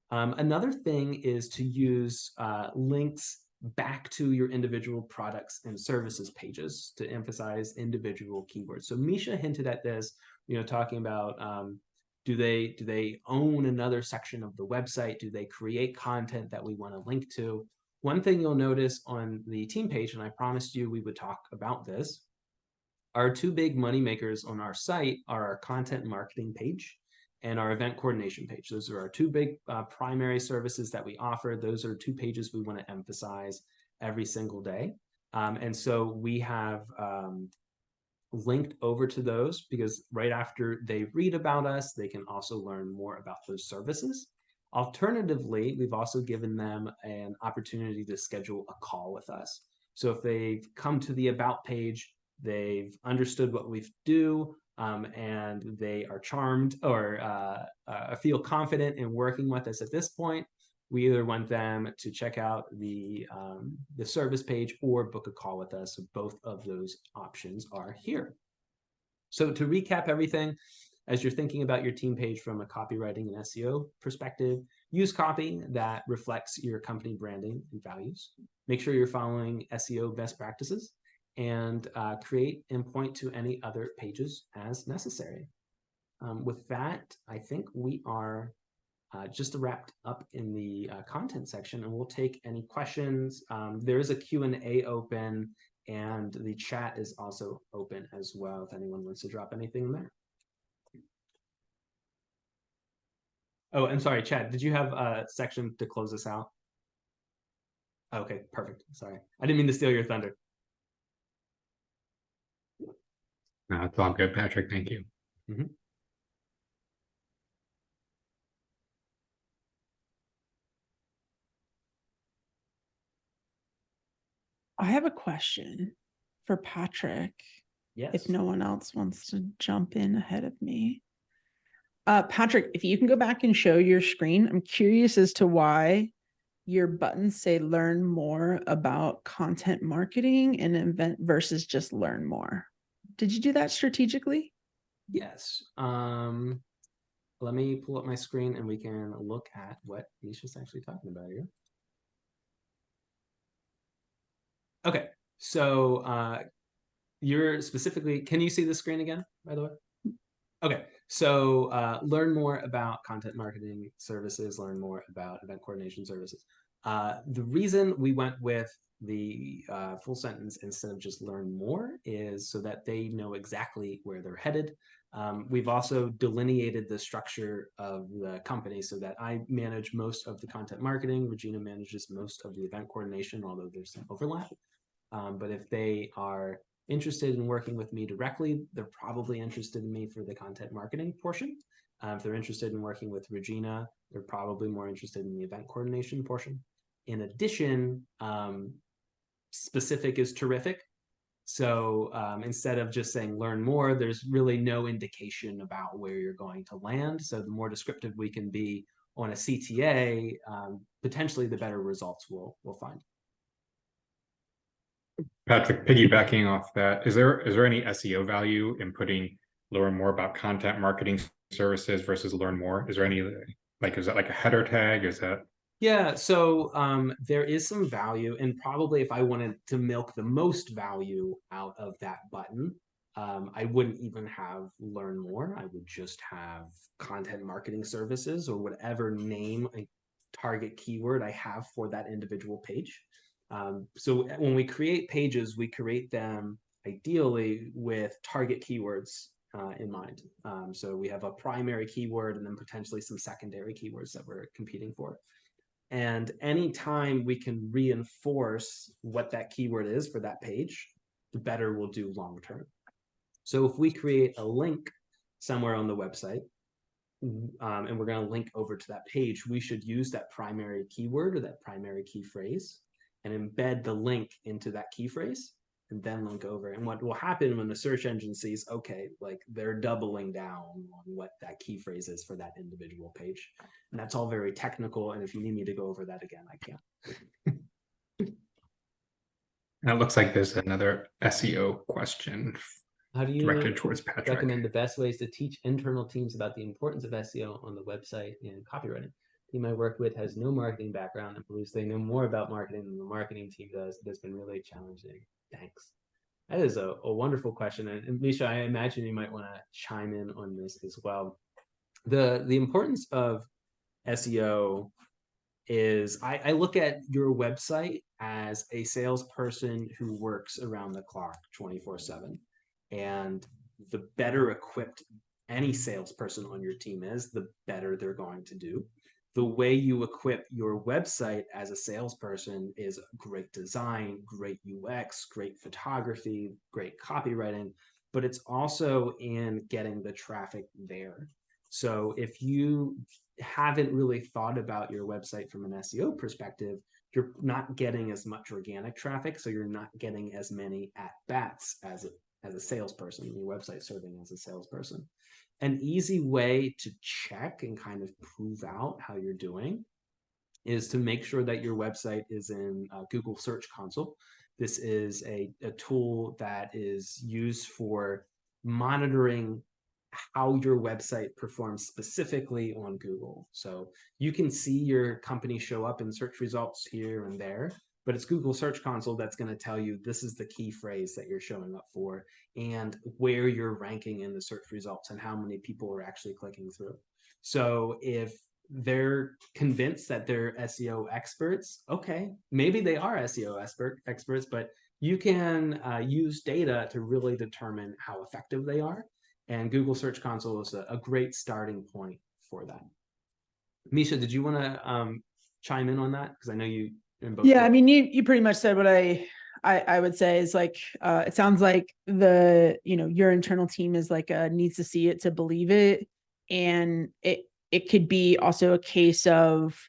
Speaker 3: Another thing is to use links back to your individual products and services pages to emphasize individual keywords. So Meesha hinted at this, talking about do they own another section of the website? Do they create content that we want to link to? One thing you'll notice on the team page, and I promised you we would talk about this, our two big money makers on our site are our content marketing page and our event coordination page. Those are our two big primary services that we offer. Those are two pages we want to emphasize every single day. And so we have linked over to those because right after they read about us, they can also learn more about those services. Alternatively, we've also given them an opportunity to schedule a call with us. So if they've come to the About page, they've understood what we do, and they are charmed or feel confident in working with us at this point, we either want them to check out the service page or book a call with us. So both of those options are here. So to recap everything, as you're thinking about your team page from a copywriting and SEO perspective, use copy that reflects your company branding and values. Make sure you're following SEO best practices, and create and point to any other pages as necessary. With that, I think we are just wrapped up in the content section, and we'll take any questions. There is a Q&A open, and the chat is also open as well if anyone wants to drop anything in there. Oh, I'm sorry, Chad, did you have a section to close us out? Okay, perfect. Sorry, I didn't mean to steal your thunder.
Speaker 1: No, it's all good, Patrick. Thank you.
Speaker 3: Mm-hmm.
Speaker 2: I have a question for Patrick.
Speaker 3: Yes.
Speaker 2: If no one else wants to jump in ahead of me. Patrick, if you can go back and show your screen, I'm curious as to why your buttons say learn more about content marketing and event versus just learn more. Did you do that strategically?
Speaker 3: Yes. Let me pull up my screen and we can look at what Meesha's actually talking about here. Okay, so you're specifically, can you see the screen again, by the way? Okay, so learn more about content marketing services, learn more about event coordination services. The reason we went with the full sentence instead of just learn more is so that they know exactly where they're headed. We've also delineated the structure of the company so that I manage most of the content marketing. Regina manages most of the event coordination, although there's some overlap. But if they are interested in working with me directly, they're probably interested in me for the content marketing portion. If they're interested in working with Regina, they're probably more interested in the event coordination portion. In addition, specific is terrific. So instead of just saying learn more, there's really no indication about where you're going to land. So the more descriptive we can be on a CTA, potentially the better results we'll find.
Speaker 1: Patrick, piggybacking off that, is there any SEO value in putting learn more about content marketing services versus learn more? Is there any, like, is that like a header tag? Is that?
Speaker 3: Yeah, so there is some value, and probably if I wanted to milk the most value out of that button, I wouldn't even have learn more. I would just have content marketing services or whatever name a target keyword I have for that individual page. So when we create pages, we create them ideally with target keywords in mind. So we have a primary keyword and then potentially some secondary keywords that we're competing for. And anytime we can reinforce what that keyword is for that page, the better we'll do long term. So if we create a link somewhere on the website, and we're going to link over to that page, we should use that primary keyword or that primary key phrase and embed the link into that key phrase and then link over. And what will happen when the search engine sees, okay, like they're doubling down on what that key phrase is for that individual page. And that's all very technical. And if you need me to go over that again, I can.
Speaker 1: And it looks like there's another SEO question
Speaker 3: How do you
Speaker 1: directed towards Patrick.
Speaker 3: recommend the best ways to teach internal teams about the importance of SEO on the website and copywriting? The team I work with has no marketing background and believes they know more about marketing than the marketing team does. It has been really challenging. Thanks. That is a wonderful question. And Meesha, I imagine you might want to chime in on this as well. The importance of SEO is I look at your website as a salesperson who works around the clock 24/7. And the better equipped any salesperson on your team is, the better they're going to do. The way you equip your website as a salesperson is great design, great UX, great photography, great copywriting, but it's also in getting the traffic there. So if you haven't really thought about your website from an SEO perspective, you're not getting as much organic traffic, so you're not getting as many at-bats as a salesperson, your website serving as a salesperson. An easy way to check and kind of prove out how you're doing is to make sure that your website is in Google Search Console. This is a tool that is used for monitoring how your website performs specifically on Google. So you can see your company show up in search results here and there, but it's Google Search Console that's going to tell you this is the key phrase that you're showing up for and where you're ranking in the search results and how many people are actually clicking through. So if they're convinced that they're SEO experts, okay, maybe they are SEO experts, but you can use data to really determine how effective they are. And Google Search Console is a great starting point for that. Meesha, did you want to chime in on that? Because I know you in both.
Speaker 2: Yeah, I mean, you pretty much said what I would say is like, it sounds like your internal team is like needs to see it to believe it. And it could be also a case of,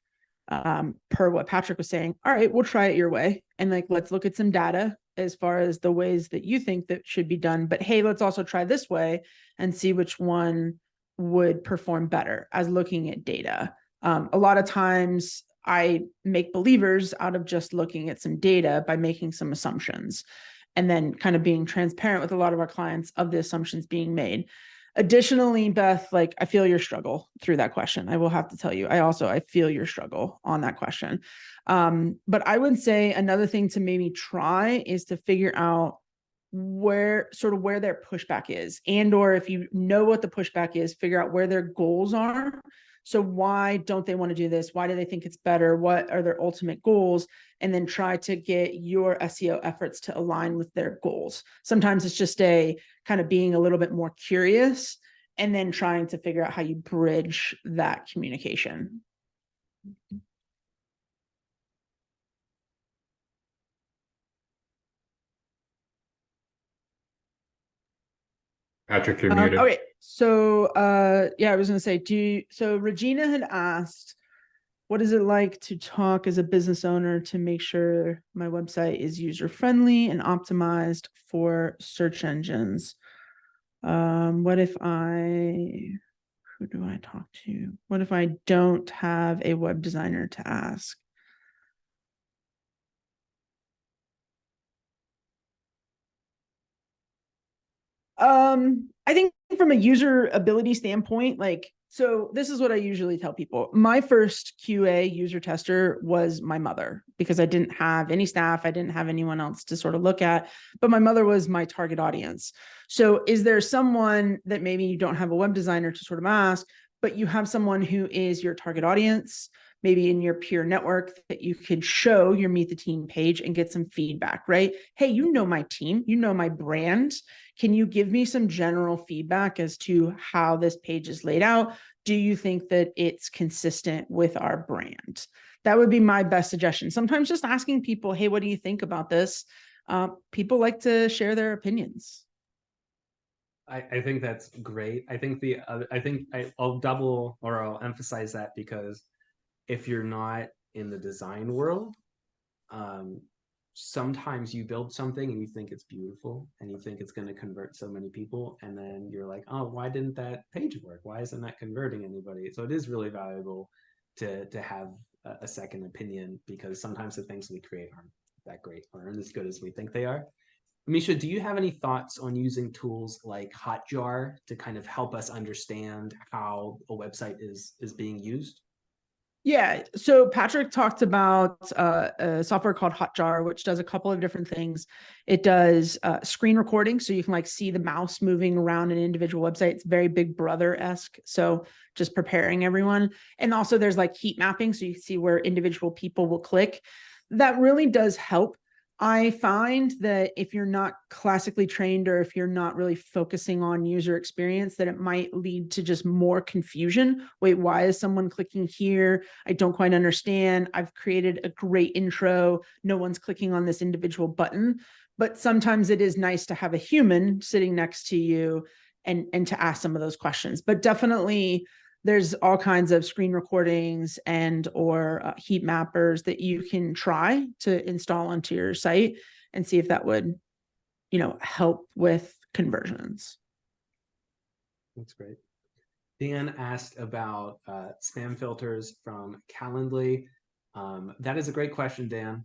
Speaker 2: per what Patrick was saying, all right, we'll try it your way. And like, let's look at some data as far as the ways that you think that should be done. But hey, let's also try this way and see which one would perform better as looking at data. A lot of times I make believers out of just looking at some data by making some assumptions and then kind of being transparent with a lot of our clients of the assumptions being made. Additionally, Beth, like I feel your struggle through that question. I will have to tell you, I feel your struggle on that question. But I would say another thing to maybe try is to figure out where their pushback is, and or if you know what the pushback is, figure out where their goals are. So why don't they want to do this? Why do they think it's better? What are their ultimate goals? And then try to get your SEO efforts to align with their goals. Sometimes it's just a kind of being a little bit more curious and then trying to figure out how you bridge that communication.
Speaker 1: Patrick, you're muted.
Speaker 2: Okay, so yeah, I was gonna say, so Regina had asked, what is it like to talk as a business owner to make sure my website is user-friendly and optimized for search engines? Who do I talk to? What if I don't have a web designer to ask? I think from a user ability standpoint, like So this is what I usually tell people. My first QA user tester was my mother, because I didn't have any staff. I didn't have anyone else to sort of look at, but my mother was my target audience. So is there someone that maybe you don't have a web designer to sort of ask, but you have someone who is your target audience, maybe in your peer network, that you could show your Meet the Team page and get some feedback, right? Hey, you know my team, you know my brand. Can you give me some general feedback as to how this page is laid out? Do you think that it's consistent with our brand? That would be my best suggestion. Sometimes just asking people, hey, what do you think about this? People like to share their opinions.
Speaker 3: I think that's great. I think I'll double or I'll emphasize that, because if you're not in the design world, sometimes you build something and you think it's beautiful and you think it's going to convert so many people, and then you're like, oh, why didn't that page work? Why isn't that converting anybody? So it is really valuable to have a second opinion, because sometimes the things we create aren't that great or aren't as good as we think they are. Meesha, do you have any thoughts on using tools like Hotjar to kind of help us understand how a website is being used?
Speaker 2: Yeah, so Patrick talked about a software called Hotjar, which does a couple of different things. It does screen recording, so you can like see the mouse moving around an individual website. It's very Big Brother-esque, so just preparing everyone. And also there's like heat mapping, so you can see where individual people will click. That really does help. I find that if you're not classically trained, or if you're not really focusing on user experience, that it might lead to just more confusion. Wait, why is someone clicking here? I don't quite understand. I've created a great intro. No one's clicking on this individual button. But sometimes it is nice to have a human sitting next to you and to ask some of those questions. But definitely there's all kinds of screen recordings and or heat mappers that you can try to install onto your site and see if that would, help with conversions.
Speaker 3: That's great. Dan asked about spam filters from Calendly. That is a great question, Dan.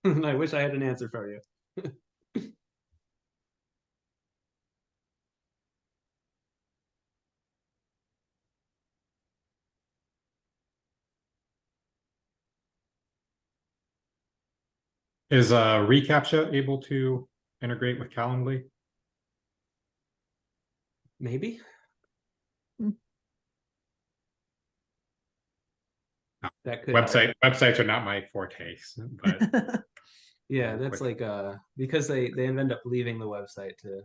Speaker 3: I wish I had an answer for you.
Speaker 1: Is reCAPTCHA able to integrate with Calendly?
Speaker 3: Maybe. That could help.
Speaker 1: Websites are not my forte, but
Speaker 3: Yeah, that's like because they end up leaving the website to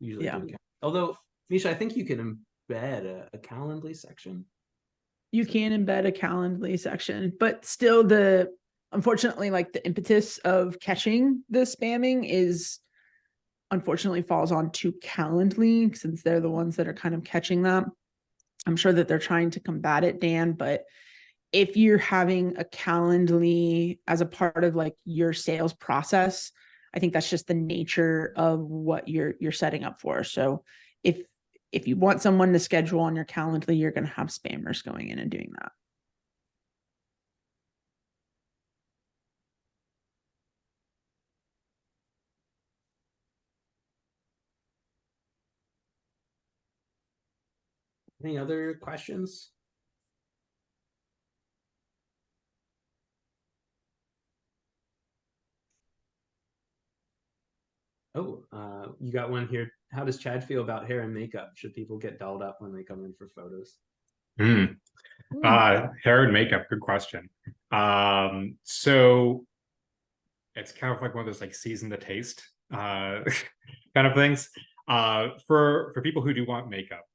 Speaker 3: usually do account. Although, Meesha, I think you can embed a Calendly section.
Speaker 2: You can embed a Calendly section, but still unfortunately, like the impetus of catching the spamming is unfortunately falls on to Calendly, since they're the ones that are kind of catching that. I'm sure that they're trying to combat it, Dan, but if you're having a Calendly as a part of like your sales process, I think that's just the nature of what you're setting up for. So if you want someone to schedule on your Calendly, you're going to have spammers going in and doing that.
Speaker 3: Any other questions? Oh, you got one here. How does Chad feel about hair and makeup? Should people get dolled up when they come in for photos?
Speaker 1: Hair and makeup, good question. So it's kind of like one of those like season the taste kind of things. For people who do want makeup,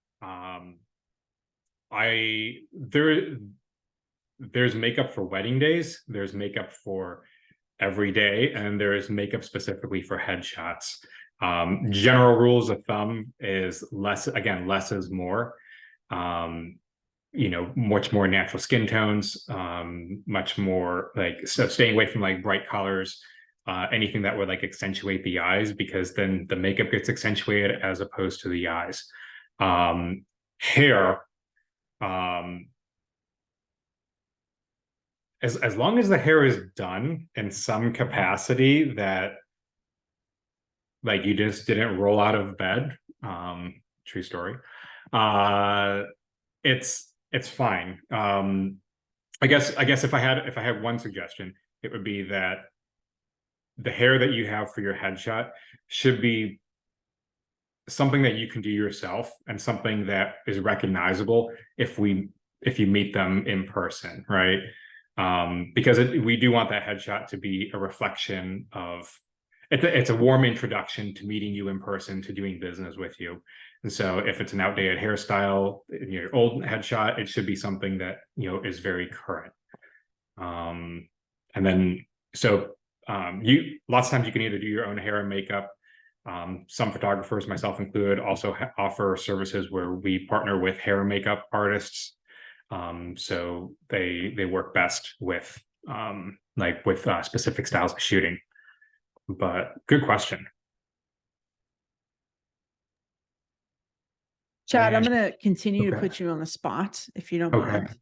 Speaker 1: there's makeup for wedding days, there's makeup for every day, and there's makeup specifically for headshots. General rules of thumb is less is more. Much more natural skin tones, much more like, so staying away from like bright colors, anything that would like accentuate the eyes, because then the makeup gets accentuated as opposed to the eyes. Hair, as long as the hair is done in some capacity that like you just didn't roll out of bed, true story, it's fine. I guess if I had one suggestion, it would be that the hair that you have for your headshot should be something that you can do yourself and something that is recognizable if you meet them in person, right? Because we do want that headshot to be a reflection of it's a warm introduction to meeting you in person, to doing business with you. And so if it's an outdated hairstyle, your old headshot, it should be something that is very current. And then lots of times you can either do your own hair and makeup. Some photographers, myself included, also offer services where we partner with hair and makeup artists. So they work best with specific styles of shooting. But good question.
Speaker 2: Chad, I'm going to continue to put you on the spot if you don't mind.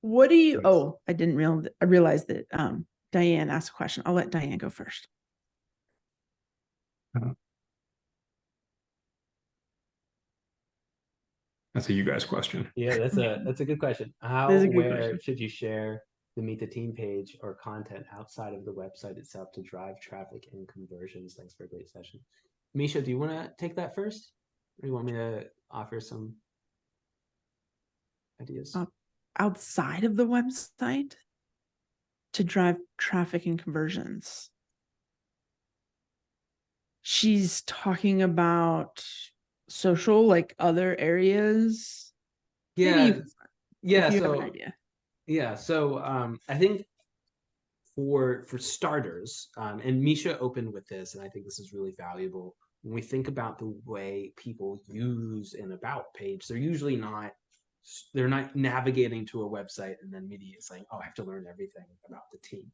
Speaker 1: What
Speaker 2: do you? Oh, I didn't realize that Diane asked a question. I'll let Diane go first.
Speaker 1: That's a you guys question.
Speaker 3: Yeah, that's a good question. Where should you share the Meet the Team page or content outside of the website itself to drive traffic and conversions? Thanks for a great session. Meesha, do you want to take that first? Or do you want me to offer some ideas?
Speaker 2: Outside of the website to drive traffic and conversions. She's talking about social, like other areas.
Speaker 3: Yeah. So I think for starters, and Meesha opened with this, and I think this is really valuable. When we think about the way people use an about page, they're not navigating to a website and then immediately saying, oh, I have to learn everything about the team.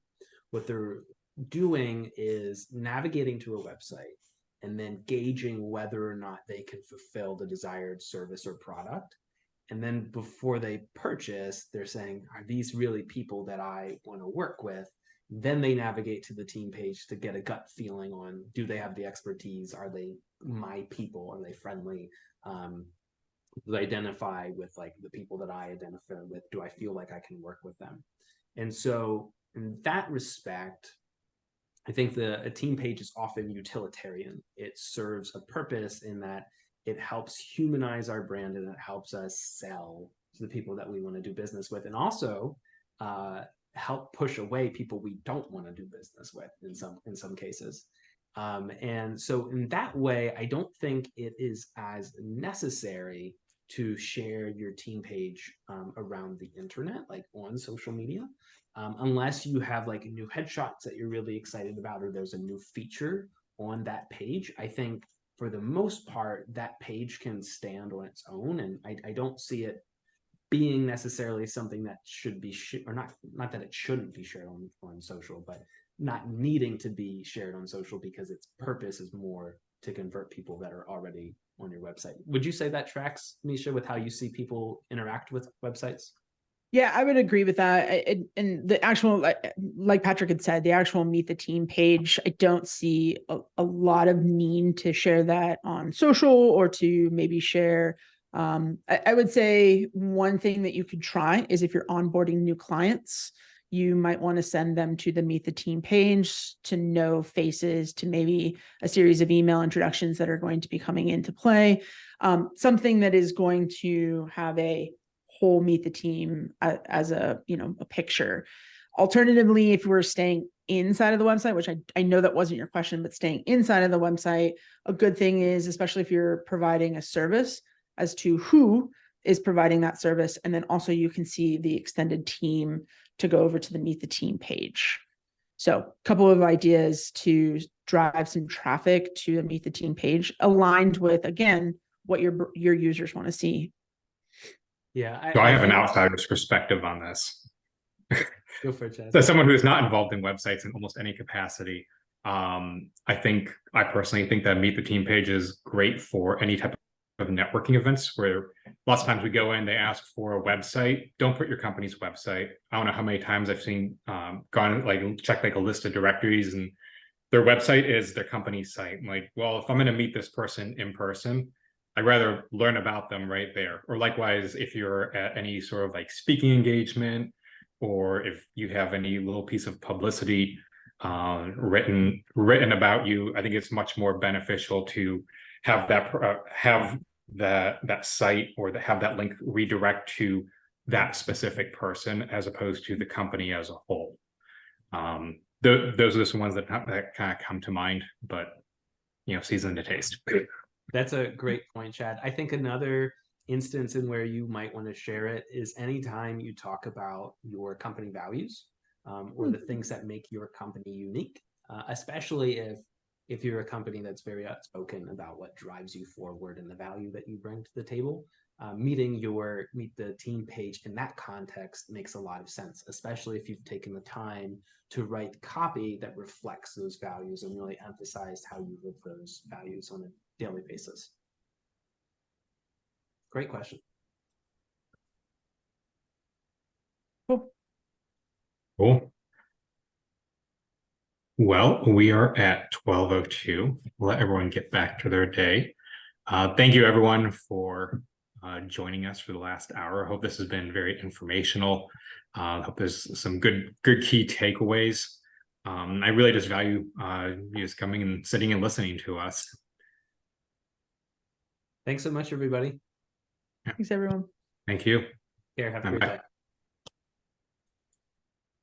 Speaker 3: What they're doing is navigating to a website and then gauging whether or not they can fulfill the desired service or product. And then before they purchase, they're saying, are these really people that I want to work with? Then they navigate to the team page to get a gut feeling on, do they have the expertise? Are they my people? Are they friendly? Do they identify with like the people that I identify with? Do I feel like I can work with them? And so in that respect, I think a team page is often utilitarian. It serves a purpose in that it helps humanize our brand and it helps us sell to the people that we want to do business with, and also help push away people we don't want to do business with in some cases. And so in that way, I don't think it is as necessary to share your team page around the internet, like on social media, unless you have like new headshots that you're really excited about, or there's a new feature on that page. I think for the most part, that page can stand on its own, and I don't see it being necessarily something that should be or not that it shouldn't be shared on social, but not needing to be shared on social because its purpose is more to convert people that are already on your website. Would you say that tracks, Meesha, with how you see people interact with websites?
Speaker 2: Yeah, I would agree with that. And the actual, like Patrick had said, the actual Meet the Team page, I don't see a lot of need to share that on social or to maybe share. I would say one thing that you could try is if you're onboarding new clients, you might want to send them to the Meet the Team page to know faces, to maybe a series of email introductions that are going to be coming into play. Something that is going to have a whole Meet the Team as a picture. Alternatively, if we're staying inside of the website, which I know that wasn't your question, but staying inside of the website, a good thing is, especially if you're providing a service, as to who is providing that service. And then also you can see the extended team to go over to the Meet the Team page. So a couple of ideas to drive some traffic to the Meet the Team page, aligned with, again, what your users want to see.
Speaker 3: Yeah.
Speaker 1: I have an outsider's perspective on this.
Speaker 3: Go for it, Chad.
Speaker 1: So someone who is not involved in websites in almost any capacity, I personally think that Meet the Team page is great for any type of networking events, where lots of times we go in, they ask for a website. Don't put your company's website. I don't know how many times I've seen check like a list of directories and their website is their company's site. I'm like, well, if I'm going to meet this person in person, I'd rather learn about them right there. Or likewise, if you're at any sort of like speaking engagement, or if you have any little piece of publicity written about you, I think it's much more beneficial to have that site or have that link redirect to that specific person as opposed to the company as a whole. Those are just the ones that kind of come to mind, but season to taste.
Speaker 3: That's a great point, Chad. I think another instance in where you might want to share it is anytime you talk about your company values or the things that make your company unique, especially if you're a company that's very outspoken about what drives you forward and the value that you bring to the table. Meet the team page in that context makes a lot of sense, especially if you've taken the time to write copy that reflects those values and really emphasized how you live those values on a daily basis. Great question.
Speaker 1: Cool. Well, we are at 12:02. We'll let everyone get back to their day. Thank you, everyone, for joining us for the last hour. I hope this has been very informational. I hope there's some good key takeaways. I really just value you just coming and sitting and listening to us.
Speaker 3: Thanks so much, everybody.
Speaker 2: Thanks, everyone.
Speaker 1: Thank you.
Speaker 3: Have a great day.